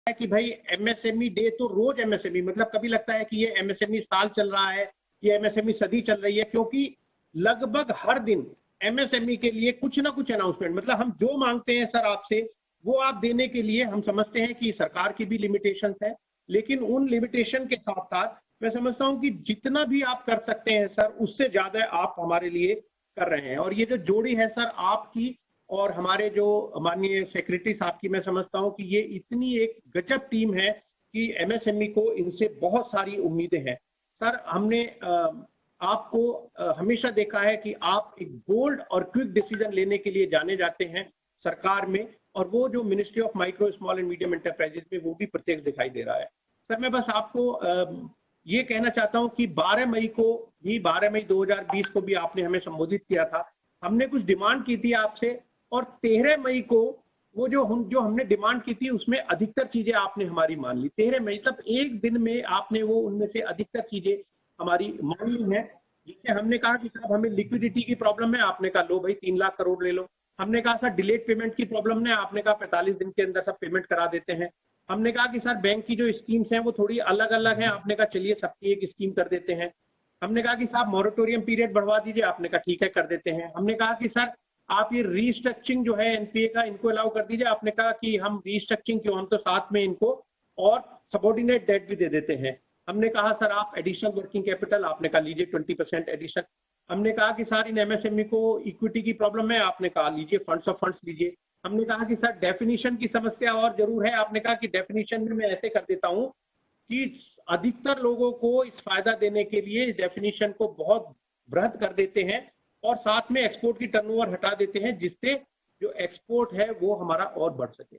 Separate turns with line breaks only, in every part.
है कि भाई एमएसएमई डे तो रोज एमएसएमई, मतलब कभी लगता है कि ये एमएसएमई साल चल रहा है, ये एमएसएमई सदी चल रही है, क्योंकि लगभग हर दिन एमएसएमई के लिए कुछ ना कुछ अनाउंसमेंट, मतलब हम जो मांगते हैं सर आपसे वो आप देने के लिए, हम समझते हैं कि सरकार की भी लिमिटेशंस है, लेकिन उन लिमिटेशन के साथ साथ मैं समझता हूं कि जितना भी आप कर सकते हैं सर उससे ज्यादा आप हमारे लिए कर रहे हैं। और ये जो जोड़ी है सर आपकी और हमारे जो माननीय सेक्रेटरी साहब की, मैं समझता हूं कि ये इतनी एक गजब टीम है कि एमएसएमई को इनसे बहुत सारी उम्मीदें हैं। सर हमने आपको हमेशा देखा है कि आप एक बोल्ड और क्विक डिसीजन लेने के लिए जाने जाते हैं सरकार में, और वो जो ministry of micro small and medium enterprises में वो भी प्रत्यक्ष दिखाई दे रहा है। सर मैं बस आपको ये कहना चाहता हूं कि 12 मई को भी, 12 मई 2020 को भी आपने हमें संबोधित किया था, हमने कुछ डिमांड की थी आपसे, और 13 मई को वो जो हमने डिमांड की थी उसमें अधिकतर चीजें आपने हमारी मान ली। 13 मई तक एक दिन में आपने वो उनमें से अधिकतर चीजें हमारी मान ली हैं। जिससे हमने कहा कि साहब हमें लिक्विडिटी की प्रॉब्लम है, आपने कहा लो भाई 3 लाख करोड़ ले लो। हमने कहा सर डिलेड पेमेंट की प्रॉब्लम है, आपने कहा 45 दिन के अंदर सब पेमेंट करा देते हैं। हमने कहा कि सर बैंक की जो स्कीम्स हैं वो थोड़ी अलग अलग हैं, आपने कहा चलिए सबकी एक स्कीम कर देते हैं। हमने कहा कि साहब मॉरेटोरियम पीरियड बढ़वा दीजिए, आपने कहा ठीक है कर देते हैं। हमने कहा कि सर आप ये रीस्ट्रक्चरिंग जो है एनपीए का इनको अलाउ कर दीजिए, आपने कहा कि हम रीस्ट्रक्चरिंग क्यों, हम तो साथ में इनको और सबॉर्डिनेट डेट भी दे देते हैं। हमने कहा सर आप एडिशनल वर्किंग कैपिटल, आपने कहा लीजिए 20% एडिशन। हमने कहा कि सर इन एमएसएमई को इक्विटी की प्रॉब्लम है, आपने कहा लीजिए फंड्स ऑफ फंड्स लीजिए। हमने कहा कि सर डेफिनेशन की समस्या और जरूर है, आपने कहा कि डेफिनेशन में मैं ऐसे कर देता हूं कि अधिकतर लोगों को इस फायदा देने के लिए इस डेफिनेशन को बहुत वृहद कर देते हैं और साथ में एक्सपोर्ट की टर्नओवर हटा देते हैं, जिससे जो एक्सपोर्ट है वो हमारा और बढ़ सके।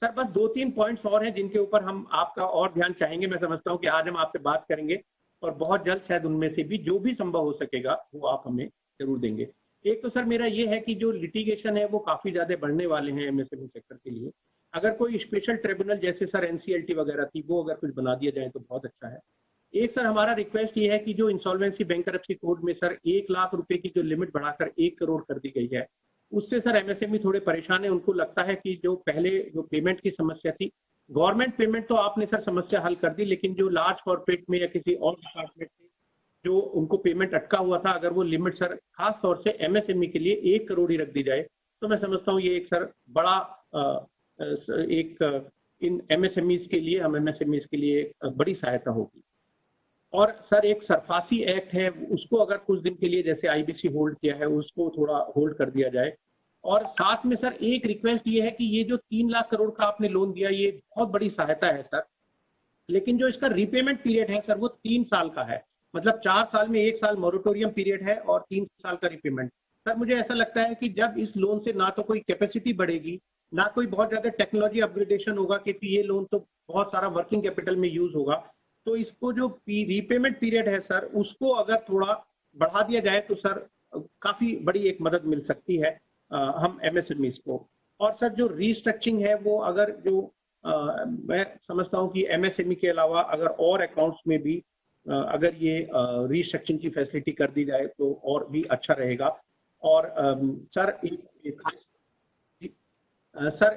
सर बस 2-3 पॉइंट्स और हैं जिनके ऊपर हम आपका और ध्यान चाहेंगे। मैं समझता हूं कि आज हम आपसे बात करेंगे और बहुत जल्द शायद उनमें से भी जो भी संभव हो सकेगा वो आप हमें जरूर देंगे। एक तो सर मेरा ये है कि जो लिटिगेशन है वो काफी ज्यादा बढ़ने वाले हैं एमएसएमई सेक्टर के लिए। अगर कोई स्पेशल ट्रिब्यूनल जैसे सर एनसीएलटी वगैरह थी वो अगर कुछ बना दिया जाए तो बहुत अच्छा है। एक सर हमारा रिक्वेस्ट ये है कि जो इंसॉल्वेंसी बैंकरप्सी कोड में सर 1 लाख रुपए की जो लिमिट बढ़ाकर 1 करोड़ कर दी गई है, उससे सर एमएसएमई थोड़े परेशान है। उनको लगता है कि जो पहले जो पेमेंट की समस्या थी, गवर्नमेंट पेमेंट तो आपने सर समस्या हल कर दी, लेकिन जो लार्ज कॉर्पोरेट में या किसी और डिपार्टमेंट में जो उनको पेमेंट अटका हुआ था, अगर वो लिमिट सर खास तौर से एमएसएमई के लिए 1 करोड़ ही रख दी जाए तो मैं समझता हूँ ये एक सर बड़ा एक इन एमएसएमईज के लिए, हम एमएसएमईज के लिए बड़ी सहायता होगी। और सर एक सरफासी एक्ट है, उसको अगर कुछ दिन के लिए जैसे आईबीसी होल्ड किया है उसको थोड़ा होल्ड कर दिया जाए। और साथ में सर एक रिक्वेस्ट ये है कि ये जो 3 लाख करोड़ का आपने लोन दिया ये बहुत बड़ी सहायता है सर, लेकिन जो इसका रीपेमेंट पीरियड है सर वो 3 साल का है। मतलब 4 साल में 1 साल मॉरेटोरियम पीरियड है और 3 साल का रीपेमेंट। सर मुझे ऐसा लगता है कि जब इस लोन से ना तो कोई कैपेसिटी बढ़ेगी, ना कोई बहुत ज्यादा टेक्नोलॉजी अपग्रेडेशन होगा, क्योंकि ये लोन तो बहुत सारा वर्किंग कैपिटल में यूज होगा, तो इसको जो रीपेमेंट पीरियड है सर उसको अगर थोड़ा बढ़ा दिया जाए तो सर काफी बड़ी एक मदद मिल सकती है हम एमएसएमईज को। और सर जो रीस्ट्रक्चरिंग है वो अगर जो मैं समझता हूं कि एमएसएमई के अलावा अगर और अकाउंट्स में भी अगर ये रीस्ट्रक्चरिंग की फैसिलिटी कर दी जाए तो और भी अच्छा रहेगा। और सर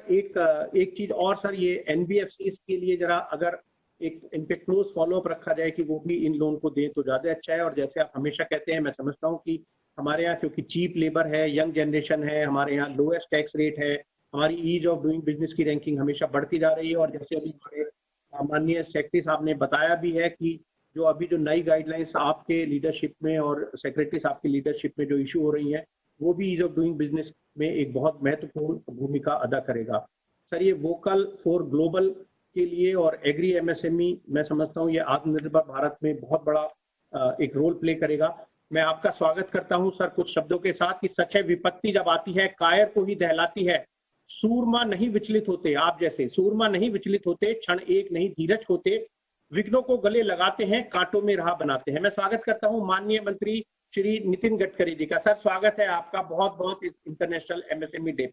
एक चीज और सर, ये एनबीएफसी के लिए जरा अगर एक इन पे क्लोज फॉलोअप रखा जाए कि वो भी इन लोन को दें तो ज्यादा अच्छा है। और जैसे आप हमेशा कहते हैं, मैं समझता हूँ कि हमारे यहाँ क्योंकि चीप लेबर है, यंग जनरेशन है, हमारे यहाँ लोएस्ट टैक्स रेट है, हमारी ईज ऑफ डूइंग बिजनेस की रैंकिंग हमेशा बढ़ती जा रही है। और जैसे अभी हमारे माननीय सेक्रेटरी साहब ने बताया भी है कि जो अभी जो नई गाइडलाइंस आपके लीडरशिप में और सेक्रेटरी साहब की लीडरशिप में जो इशू हो रही है वो भी ईज ऑफ डूइंग बिजनेस में एक बहुत महत्वपूर्ण भूमिका अदा करेगा। सर ये वोकल फॉर ग्लोबल के लिए और एग्री एमएसएमई मैं समझता हूँ ये आत्मनिर्भर भारत में बहुत बड़ा एक रोल प्ले करेगा। मैं आपका स्वागत करता हूं सर कुछ शब्दों के साथ कि सच है विपत्ति जब आती है कायर को ही दहलाती है, सूरमा नहीं विचलित होते, आप जैसे सूरमा नहीं विचलित होते, क्षण एक नहीं धीरज होते, विघ्नों को गले लगाते हैं, कांटों में राह बनाते हैं। मैं स्वागत करता हूं माननीय मंत्री श्री नितिन गडकरी जी का। सर स्वागत है आपका बहुत बहुत इस international MSME day.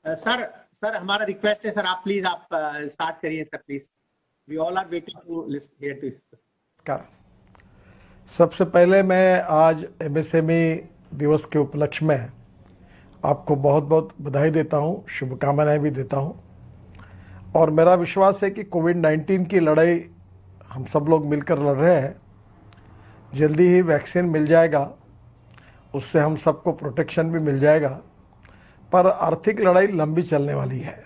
Sir sir हमारा रिक्वेस्ट है सर, आप प्लीज आप स्टार्ट करिए sir please, we all are waiting to hear to.
कर सबसे पहले मैं आज एमएसएमई दिवस के उपलक्ष्य में आपको बहुत बहुत बधाई देता हूँ, शुभकामनाएं भी देता हूँ। और मेरा विश्वास है कि कोविड-19 की लड़ाई हम सब लोग मिलकर लड़ रहे हैं। जल्दी ही वैक्सीन मिल जाएगा, उससे हम सबको प्रोटेक्शन भी मिल जाएगा, पर आर्थिक लड़ाई लंबी चलने वाली है।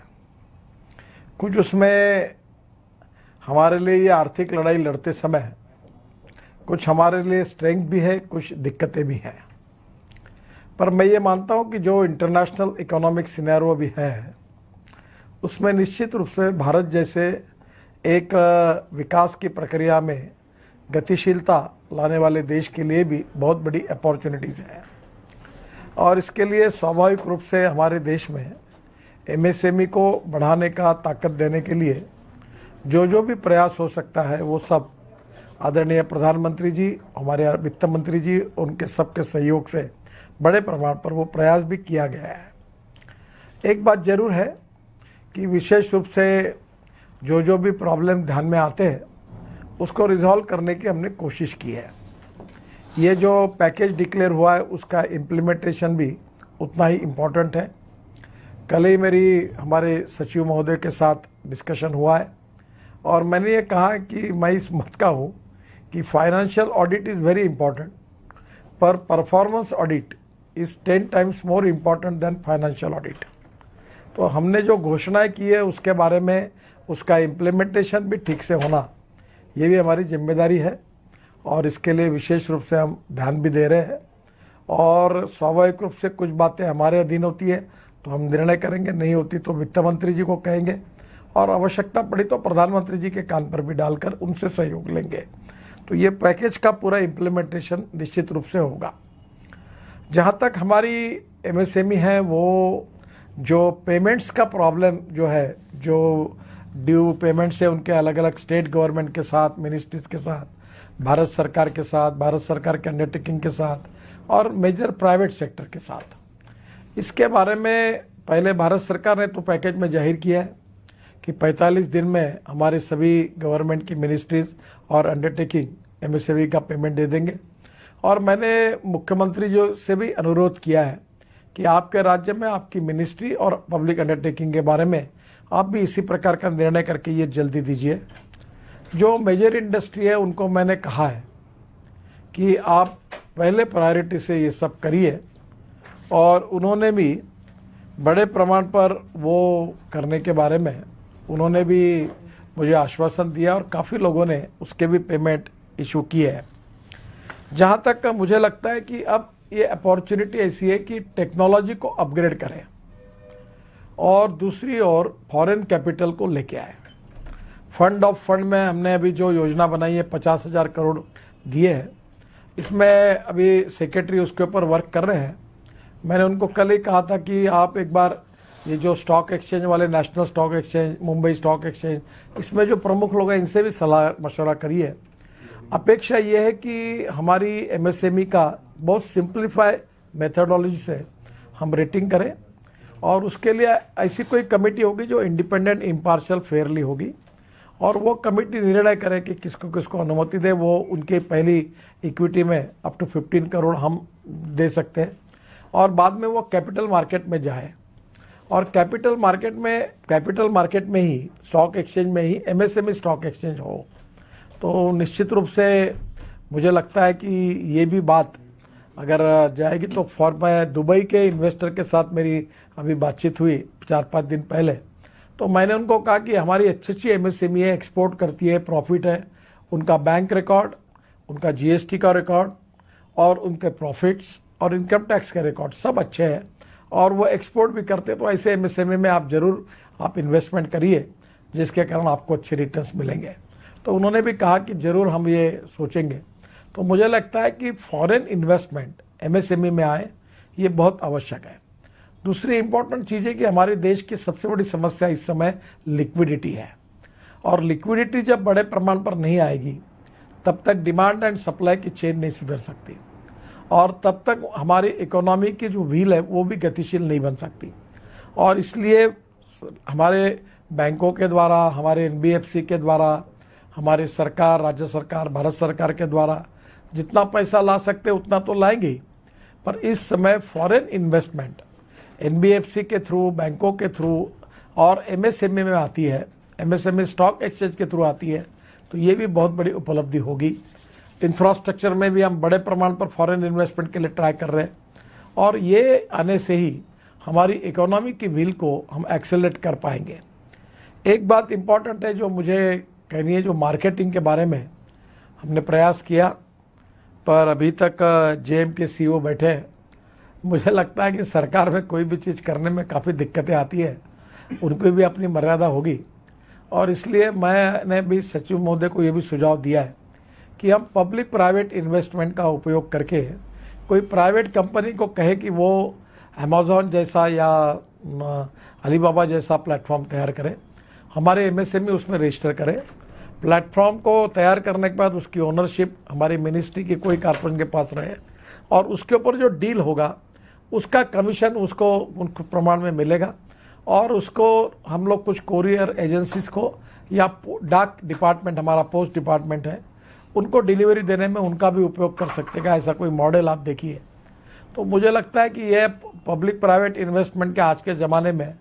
कुछ उसमें हमारे लिए ये आर्थिक लड़ाई लड़ते समय कुछ हमारे लिए स्ट्रेंथ भी है, कुछ दिक्कतें भी हैं। पर मैं ये मानता हूँ कि जो इंटरनेशनल इकोनॉमिक सिनेरियो भी है, उसमें निश्चित रूप से भारत जैसे एक विकास की प्रक्रिया में गतिशीलता लाने वाले देश के लिए भी बहुत बड़ी अपॉर्चुनिटीज़ हैं। और इसके लिए स्वाभाविक रूप से हमारे देश में एमएसएमई को बढ़ाने का, ताकत देने के लिए जो भी प्रयास हो सकता है, वो सब आदरणीय प्रधानमंत्री जी, हमारे वित्त मंत्री जी, उनके सबके सहयोग से बड़े प्रमाण पर वो प्रयास भी किया गया है। एक बात जरूर है कि विशेष रूप से जो भी प्रॉब्लम ध्यान में आते हैं, उसको रिजॉल्व करने की हमने कोशिश की है। ये जो पैकेज डिक्लेयर हुआ है, उसका इम्प्लीमेंटेशन भी उतना ही इम्पोर्टेंट है। कल ही मेरी हमारे सचिव महोदय के साथ डिस्कशन हुआ है और मैंने ये कहा कि मैं इस मत का हूँ कि financial audit is very important, पर performance audit is 10 times more important than financial audit. तो हमने जो घोषणाएं की है उसके बारे में उसका इम्प्लीमेंटेशन भी ठीक से होना, ये भी हमारी जिम्मेदारी है और इसके लिए विशेष रूप से हम ध्यान भी दे रहे हैं। और स्वाभाविक रूप से कुछ बातें हमारे अधीन होती है तो हम निर्णय करेंगे, नहीं होती तो वित्त मंत्री जी को कहेंगे और आवश्यकता पड़ी तो प्रधानमंत्री जी के कान पर भी डालकर उनसे सहयोग लेंगे। तो ये पैकेज का पूरा इम्प्लीमेंटेशन निश्चित रूप से होगा। जहाँ तक हमारी एमएसएमई है, वो जो पेमेंट्स का प्रॉब्लम जो है, जो ड्यू पेमेंट्स है उनके अलग अलग स्टेट गवर्नमेंट के साथ, मिनिस्ट्रीज के साथ, भारत सरकार के साथ, भारत सरकार के अंडरटेकिंग के साथ और मेजर प्राइवेट सेक्टर के साथ, इसके बारे में पहले भारत सरकार ने तो पैकेज में जाहिर किया है कि 45 दिन में हमारे सभी गवर्नमेंट की मिनिस्ट्रीज और अंडरटेकिंग एमएसएमई का पेमेंट दे देंगे। और मैंने मुख्यमंत्री जी से भी अनुरोध किया है कि आपके राज्य में आपकी मिनिस्ट्री और पब्लिक अंडरटेकिंग के बारे में आप भी इसी प्रकार का निर्णय करके ये जल्दी दीजिए। जो मेजर इंडस्ट्री है उनको मैंने कहा है कि आप पहले प्रायोरिटी से ये सब करिए और उन्होंने भी बड़े प्रमाण पर वो करने के बारे में उन्होंने भी मुझे आश्वासन दिया और काफ़ी लोगों ने उसके भी पेमेंट इशू किए हैं। जहाँ तक मुझे लगता है कि अब ये अपॉर्चुनिटी ऐसी है कि टेक्नोलॉजी को अपग्रेड करें और दूसरी ओर फॉरेन कैपिटल को लेके आए। फंड ऑफ फंड में हमने अभी जो योजना बनाई है 50,000 करोड़ दिए हैं, इसमें अभी सेक्रेटरी उसके ऊपर वर्क कर रहे हैं। मैंने उनको कल ही कहा था कि आप एक बार ये जो स्टॉक एक्सचेंज वाले, national stock exchange, Mumbai stock exchange, इसमें जो प्रमुख लोग हैं इनसे भी सलाह मशवरा करिए। अपेक्षा ये है कि हमारी एमएसएमई का बहुत सिंप्लीफाई मेथडोलॉजी से हम रेटिंग करें और उसके लिए ऐसी कोई कमेटी होगी जो इंडिपेंडेंट, इम्पार्शियल, फेयरली होगी और वो कमेटी निर्णय करे कि किसको किसको अनुमति दे। वो उनके पहली इक्विटी में अप टू 15 करोड़ हम दे सकते हैं और बाद में वो कैपिटल मार्केट में जाए और कैपिटल मार्केट में ही, स्टॉक एक्सचेंज में ही एमएसएमई स्टॉक एक्सचेंज हो। तो निश्चित रूप से मुझे लगता है कि ये भी बात अगर जाएगी तो मैं दुबई के इन्वेस्टर के साथ मेरी अभी बातचीत हुई 4-5 दिन पहले, तो मैंने उनको कहा कि हमारी अच्छी एमएसएमई है, एक्सपोर्ट करती है, प्रॉफिट है, उनका बैंक रिकॉर्ड, उनका जीएसटी का रिकॉर्ड और उनके प्रॉफिट्स और इनकम टैक्स के रिकॉर्ड सब अच्छे हैं और वो एक्सपोर्ट भी करते हैं। तो ऐसे एमएसएमई में आप ज़रूर इन्वेस्टमेंट करिए जिसके कारण आपको अच्छे रिटर्न्स मिलेंगे। तो उन्होंने भी कहा कि ज़रूर हम ये सोचेंगे। तो मुझे लगता है कि फॉरेन इन्वेस्टमेंट एमएसएमई में आए, ये बहुत आवश्यक है। दूसरी इंपॉर्टेंट चीज़ है कि हमारे देश की सबसे बड़ी समस्या इस समय लिक्विडिटी है और लिक्विडिटी जब बड़े प्रमाण पर नहीं आएगी तब तक डिमांड एंड सप्लाई की चेन नहीं सुधर सकती और तब तक हमारी इकोनॉमी की जो व्हील है वो भी गतिशील नहीं बन सकती। और इसलिए हमारे बैंकों के द्वारा, हमारे एनबीएफसी के द्वारा, हमारी सरकार, राज्य सरकार, भारत सरकार के द्वारा जितना पैसा ला सकते उतना तो लाएंगे ही, पर इस समय फॉरेन इन्वेस्टमेंट एनबीएफसी के थ्रू, बैंकों के थ्रू और एमएसएमई में आती है, एमएसएमई स्टॉक एक्सचेंज के थ्रू आती है, तो ये भी बहुत बड़ी उपलब्धि होगी। इंफ्रास्ट्रक्चर में भी हम बड़े प्रमाण पर फॉरेन इन्वेस्टमेंट के लिए ट्राई कर रहे हैं और ये आने से ही हमारी इकोनॉमी की व्हील को हम एक्सेलरेट कर पाएंगे। एक बात इम्पॉर्टेंट है जो मुझे कहनी है, जो मार्केटिंग के बारे में हमने प्रयास किया पर अभी तक जेएम के सीईओ बैठे हैं। मुझे लगता है कि सरकार में कोई भी चीज़ करने में काफ़ी दिक्कतें आती है, उनको भी अपनी मर्यादा होगी और इसलिए मैंने भी सचिव महोदय को ये भी सुझाव दिया है कि हम पब्लिक प्राइवेट इन्वेस्टमेंट का उपयोग करके कोई प्राइवेट कंपनी को कहे कि वो अमेज़ॉन जैसा या अलीबाबा जैसा प्लेटफॉर्म तैयार करे, हमारे एमएसएमई उसमें रजिस्टर करे। प्लेटफॉर्म को तैयार करने के बाद उसकी ओनरशिप हमारी मिनिस्ट्री की कोई कारपोरेशन के पास रहे और उसके ऊपर जो डील होगा उसका कमीशन उसको उन प्रमाण में मिलेगा और उसको हम लोग कुछ कोरियर एजेंसीज को या डाक डिपार्टमेंट, हमारा पोस्ट डिपार्टमेंट है, उनको डिलीवरी देने में उनका भी उपयोग कर सकते हैं। ऐसा कोई मॉडल आप देखिए। तो मुझे लगता है कि यह पब्लिक प्राइवेट इन्वेस्टमेंट के आज के ज़माने में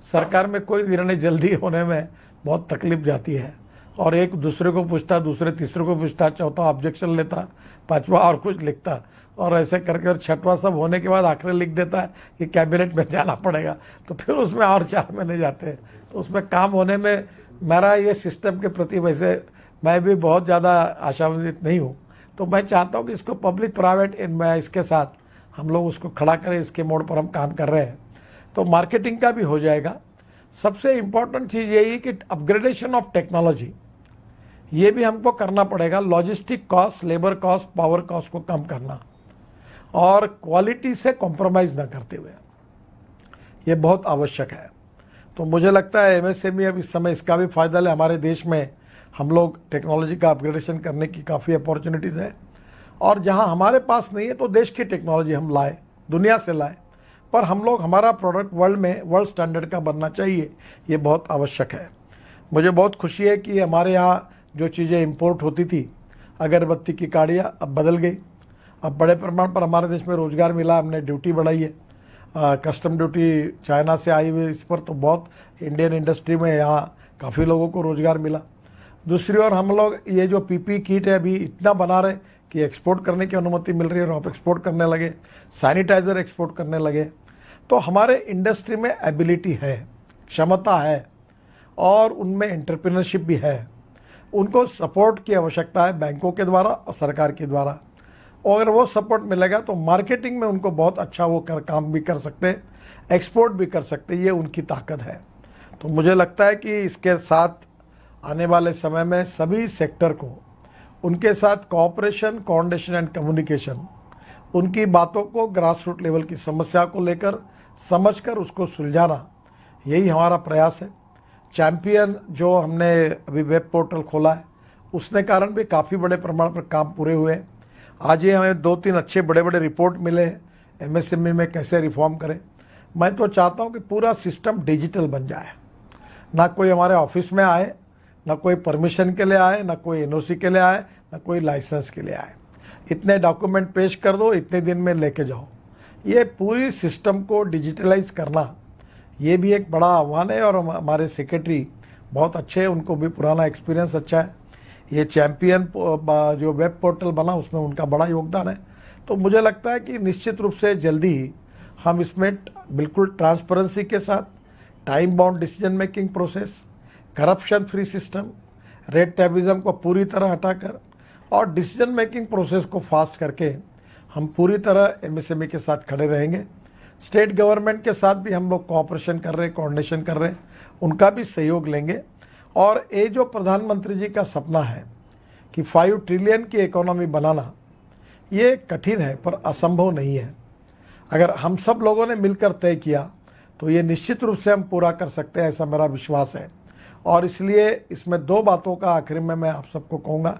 सरकार में कोई निर्णय जल्दी होने में बहुत तकलीफ जाती है और एक दूसरे को पूछता, दूसरे तीसरे को पूछता, चौथा ऑब्जेक्शन लेता, पांचवा और कुछ लिखता और ऐसे करके और छठवां सब होने के बाद आखिर लिख देता है कि कैबिनेट में जाना पड़ेगा, तो फिर उसमें और 4 महीने जाते हैं। तो उसमें काम होने में मेरा ये सिस्टम के प्रति वैसे मैं भी बहुत ज़्यादा आशान्वित नहीं हूँ। तो मैं चाहता हूँ कि इसको पब्लिक प्राइवेट इसके साथ हम लोग उसको खड़ा करें, इसके मोड पर हम काम कर रहे हैं तो मार्केटिंग का भी हो जाएगा। सबसे इम्पॉर्टेंट चीज़ यही है कि अपग्रेडेशन ऑफ टेक्नोलॉजी ये भी हमको करना पड़ेगा। Logistic cost, labour cost, power cost को कम करना और क्वालिटी से कॉम्प्रोमाइज़ न करते हुए, ये बहुत आवश्यक है। तो मुझे लगता है एमएसएमई अब इस समय इसका भी फायदा ले। हमारे देश में हम लोग टेक्नोलॉजी का अपग्रेडेशन करने की काफ़ी अपॉर्चुनिटीज़ है और जहां हमारे पास नहीं है तो देश की टेक्नोलॉजी हम लाए, दुनिया से लाए, पर हम लोग हमारा प्रोडक्ट वर्ल्ड स्टैंडर्ड का बनना चाहिए, ये बहुत आवश्यक है। मुझे बहुत खुशी है कि हमारे यहाँ जो चीज़ें इंपोर्ट होती थी, अगरबत्ती की काड़ियाँ, अब बदल गई। अब बड़े प्रमाण पर हमारे देश में रोज़गार मिला, हमने ड्यूटी बढ़ाई है, कस्टम ड्यूटी चाइना से आई हुई, इस पर तो बहुत इंडियन इंडस्ट्री में यहाँ काफ़ी लोगों को रोज़गार मिला। दूसरी ओर हम लोग ये जो पीपी किट है अभी इतना बना रहे कि एक्सपोर्ट करने की अनुमति मिल रही है और आप एक्सपोर्ट करने लगे, सैनिटाइज़र एक्सपोर्ट करने लगे। तो हमारे इंडस्ट्री में एबिलिटी है, क्षमता है और उनमें एंटरप्रेन्योरशिप भी है। उनको सपोर्ट की आवश्यकता है बैंकों के द्वारा और सरकार के द्वारा, और अगर वो सपोर्ट मिलेगा तो मार्केटिंग में उनको बहुत अच्छा वो काम भी कर सकते हैं, एक्सपोर्ट भी कर सकते हैं, ये उनकी ताकत है। तो मुझे लगता है कि इसके साथ आने वाले समय में सभी सेक्टर को उनके साथ कोऑपरेशन, कोऑर्डिनेशन एंड कम्युनिकेशन, उनकी बातों को ग्रास रूट लेवल की समस्या को लेकर समझकर उसको सुलझाना, यही हमारा प्रयास है। चैंपियन जो हमने अभी वेब पोर्टल खोला है उसने कारण भी काफ़ी बड़े प्रमाण पर काम पूरे हुए हैं। आज ये हमें 2-3 अच्छे बड़े बड़े रिपोर्ट मिले हैं एमएसएमई में कैसे रिफॉर्म करें। मैं तो चाहता हूँ कि पूरा सिस्टम डिजिटल बन जाए, ना कोई हमारे ऑफिस में आए, ना कोई परमिशन के लिए आए, ना कोई एनओसी के लिए आए, ना कोई लाइसेंस के लिए आए। इतने डॉक्यूमेंट पेश कर दो, इतने दिन में लेके जाओ। ये पूरी सिस्टम को डिजिटलाइज करना ये भी एक बड़ा आह्वान है और हमारे सेक्रेटरी बहुत अच्छे हैं, उनको भी पुराना एक्सपीरियंस अच्छा है। ये चैंपियन जो वेब पोर्टल बना उसमें उनका बड़ा योगदान है। तो मुझे लगता है कि निश्चित रूप से जल्दी ही हम इसमें बिल्कुल ट्रांसपेरेंसी के साथ, time bound decision making process, corruption free system, red tapism को पूरी तरह हटाकर और डिसीजन मेकिंग प्रोसेस को फास्ट करके हम पूरी तरह एमएसएमई के साथ खड़े रहेंगे। स्टेट गवर्नमेंट के साथ भी हम लोग कोऑपरेशन कर रहे हैं, कोऑर्डिनेशन कर रहे हैं, उनका भी सहयोग लेंगे। और ये जो प्रधानमंत्री जी का सपना है कि 5 ट्रिलियन की इकोनॉमी बनाना, ये कठिन है पर असंभव नहीं है। अगर हम सब लोगों ने मिलकर तय किया तो ये निश्चित रूप से हम पूरा कर सकते हैं, ऐसा मेरा विश्वास है। और इसलिए इसमें 2 बातों का आखिर में मैं आप सबको कहूँगा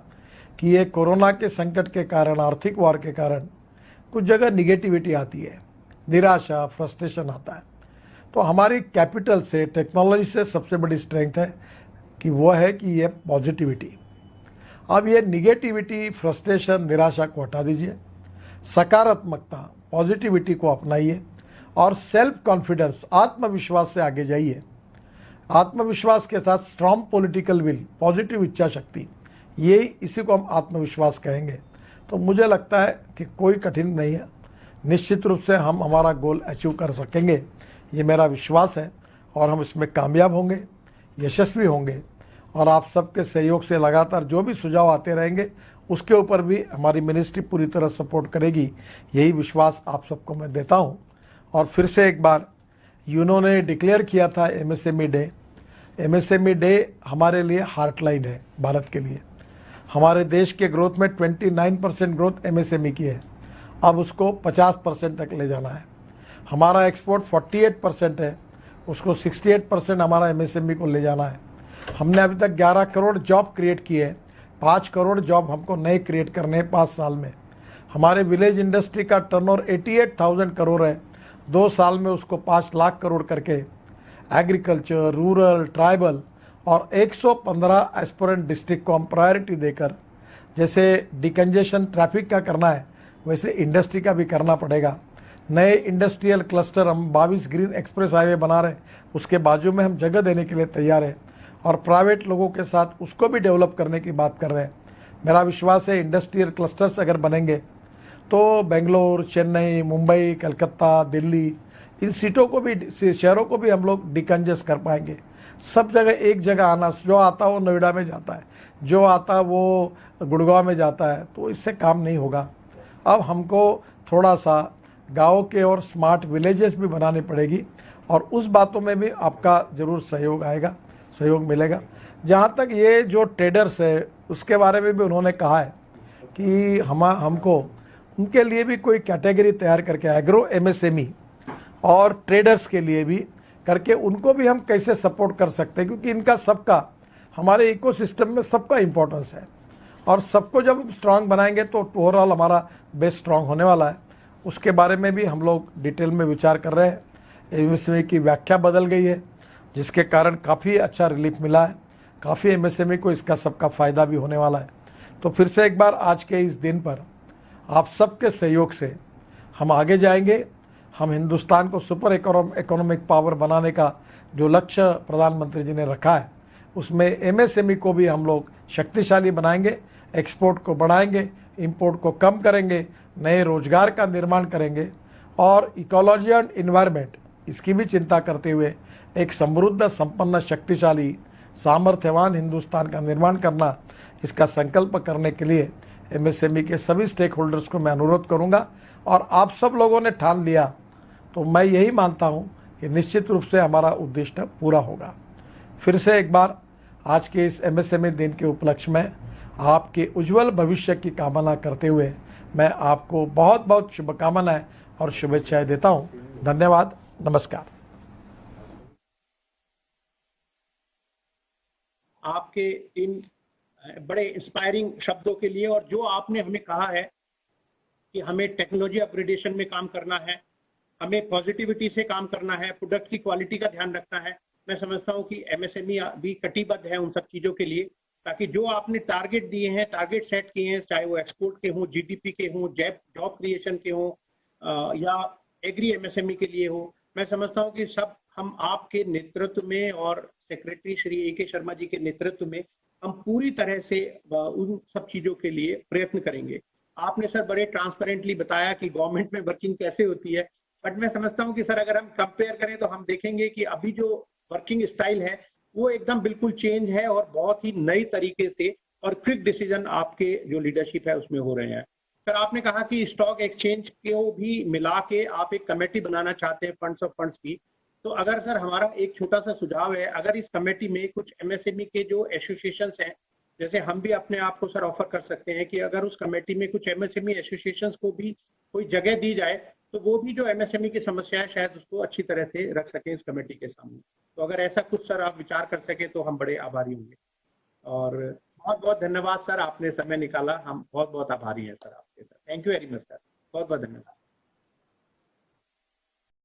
कि ये कोरोना के संकट के कारण, आर्थिक वार के कारण कुछ जगह निगेटिविटी आती है, निराशा, फ्रस्ट्रेशन आता है। तो हमारी कैपिटल से, टेक्नोलॉजी से सबसे बड़ी स्ट्रेंथ है कि वो है कि ये पॉजिटिविटी। अब ये निगेटिविटी, फ्रस्ट्रेशन, निराशा को हटा दीजिए, सकारात्मकता, पॉजिटिविटी को अपनाइए और सेल्फ कॉन्फिडेंस, आत्मविश्वास से आगे जाइए। आत्मविश्वास के साथ स्ट्रॉन्ग पॉलिटिकल विल, पॉजिटिव इच्छा शक्ति, ये इसी को हम आत्मविश्वास कहेंगे। तो मुझे लगता है कि कोई कठिन नहीं है, निश्चित रूप से हम हमारा गोल अचीव कर सकेंगे, ये मेरा विश्वास है और हम इसमें कामयाब होंगे, यशस्वी होंगे। और आप सबके सहयोग से लगातार जो भी सुझाव आते रहेंगे उसके ऊपर भी हमारी मिनिस्ट्री पूरी तरह सपोर्ट करेगी, यही विश्वास आप सबको मैं देता हूँ। और फिर से एक बार यूनो ने डिक्लेयर किया था एमएसएमई डे। एमएसएमई डे हमारे लिए हार्टलाइन है भारत के लिए। हमारे देश के ग्रोथ में 29% ग्रोथ एमएसएमई की है, अब उसको 50% तक ले जाना है। हमारा एक्सपोर्ट 48% है, उसको 68% हमारा एमएसएमई को ले जाना है। हमने अभी तक 11 करोड़ जॉब क्रिएट किए हैं, 5 करोड़ जॉब हमको नए क्रिएट करने हैं 5 साल में। हमारे विलेज इंडस्ट्री का टर्नओवर 88,000 करोड़ है, 2 साल में उसको 5 लाख करोड़ करके एग्रीकल्चर, रूरल, ट्राइबल और 115 एस्पिरेंट डिस्ट्रिक्ट को हम प्रायोरिटी देकर, जैसे डिकंजेशन ट्रैफिक का करना है वैसे इंडस्ट्री का भी करना पड़ेगा। नए इंडस्ट्रियल क्लस्टर हम 22 ग्रीन एक्सप्रेस हाईवे बना रहे हैं, उसके बाजू में हम जगह देने के लिए तैयार हैं और प्राइवेट लोगों के साथ उसको भी डेवलप करने की बात कर रहे हैं। मेरा विश्वास है इंडस्ट्रियल क्लस्टर्स अगर बनेंगे तो बेंगलोर, चेन्नई, मुंबई, कलकत्ता, दिल्ली, इन सीटों को भी, शहरों को भी हम लोग डिकंजेस्ट कर पाएंगे। सब जगह एक जगह आना, जो आता है वो नोएडा में जाता है, जो आता है वो गुड़गांव में जाता है, तो इससे काम नहीं होगा। अब हमको थोड़ा सा गाँव के और स्मार्ट विलेजेस भी बनानी पड़ेगी और उस बातों में भी आपका ज़रूर सहयोग आएगा, सहयोग मिलेगा। जहाँ तक ये जो ट्रेडर्स है उसके बारे में भी उन्होंने कहा है कि हमको उनके लिए भी कोई कैटेगरी तैयार करके, एग्रो एमएसएमई और ट्रेडर्स के लिए भी करके उनको भी हम कैसे सपोर्ट कर सकते हैं, क्योंकि इनका सबका हमारे इकोसिस्टम में सबका इम्पोर्टेंस है और सबको जब हम स्ट्रांग बनाएंगे तो ओवरऑल हमारा बेस स्ट्रांग होने वाला है। उसके बारे में भी हम लोग डिटेल में विचार कर रहे हैं। एमएसएमई की व्याख्या बदल गई है जिसके कारण काफ़ी अच्छा रिलीफ मिला है, काफ़ी एमएसएमई को इसका सबका फ़ायदा भी होने वाला है। तो फिर से एक बार आज के इस दिन पर आप सबके सहयोग से हम आगे जाएंगे। हम हिंदुस्तान को सुपर इकोनॉमिक पावर बनाने का जो लक्ष्य प्रधानमंत्री जी ने रखा है उसमें एमएसएमई को भी हम लोग शक्तिशाली बनाएंगे, एक्सपोर्ट को बढ़ाएंगे, इंपोर्ट को कम करेंगे, नए रोजगार का निर्माण करेंगे और इकोलॉजी एंड इन्वायरमेंट इसकी भी चिंता करते हुए एक समृद्ध, संपन्न, शक्तिशाली, सामर्थ्यवान हिंदुस्तान का निर्माण करना, इसका संकल्प करने के लिए एमएसएमई के सभी स्टेक होल्डर्स को मैं अनुरोध करूंगा। और आप सब लोगों ने ठान लिया तो मैं यही मानता हूं कि निश्चित रूप से हमारा उद्देश्य पूरा होगा। फिर से एक बार आज के इस एमएसएमई दिन के उपलक्ष्य में आपके उज्जवल भविष्य की कामना करते हुए मैं आपको बहुत बहुत शुभकामनाएं और शुभेच्छाएं देता हूं। धन्यवाद, नमस्कार।
आपके इन बड़े इंस्पायरिंग शब्दों के लिए, और जो आपने हमें कहा है कि हमें टेक्नोलॉजी अपग्रेडेशन में काम करना है, हमें पॉजिटिविटी से काम करना है, प्रोडक्ट की क्वालिटी का ध्यान रखना है। मैं समझता हूं कि एमएसएमई भी कटिबद्ध है उन सब चीज़ों के लिए, ताकि जो आपने टारगेट दिए हैं, टारगेट सेट किए हैं, चाहे वो एक्सपोर्ट के हों, जीडीपी के हों, जॉब क्रिएशन के हों या एग्री एमएसएमई के लिए हो, मैं समझता हूं कि सब हम आपके नेतृत्व में और सेक्रेटरी श्री ए के शर्मा जी के नेतृत्व में हम पूरी तरह से उन सब चीज़ों के लिए प्रयत्न करेंगे। आपने सर बड़े ट्रांसपेरेंटली बताया कि गवर्नमेंट में वर्किंग कैसे होती है, बट मैं समझता हूं कि सर अगर हम कंपेयर करें तो हम देखेंगे कि अभी जो वर्किंग स्टाइल है वो एकदम बिल्कुल चेंज है और बहुत ही नई तरीके से और क्विक डिसीजन आपके जो लीडरशिप है उसमें हो रहे हैं। सर आपने कहा कि स्टॉक एक्सचेंज को भी मिला के आप एक कमेटी बनाना चाहते हैं फंड्स ऑफ फंड्स की, तो अगर सर हमारा एक छोटा सा सुझाव है, अगर इस कमेटी में कुछ एमएसएमई के जो एसोसिएशंस हैं, जैसे हम भी अपने आप को सर ऑफर कर सकते हैं कि अगर उस कमेटी में कुछ एमएसएमई एसोसिएशंस को भी कोई जगह दी जाए तो वो भी जो एमएसएमई की समस्या है शायद उसको अच्छी तरह से रख सकें इस कमेटी के सामने। तो अगर ऐसा कुछ सर आप विचार कर सके तो हम बड़े आभारी होंगे। और बहुत बहुत धन्यवाद सर, आपने समय निकाला, हम बहुत बहुत आभारी हैं सर आपके। Sir thank you very much sir, बहुत बहुत धन्यवाद।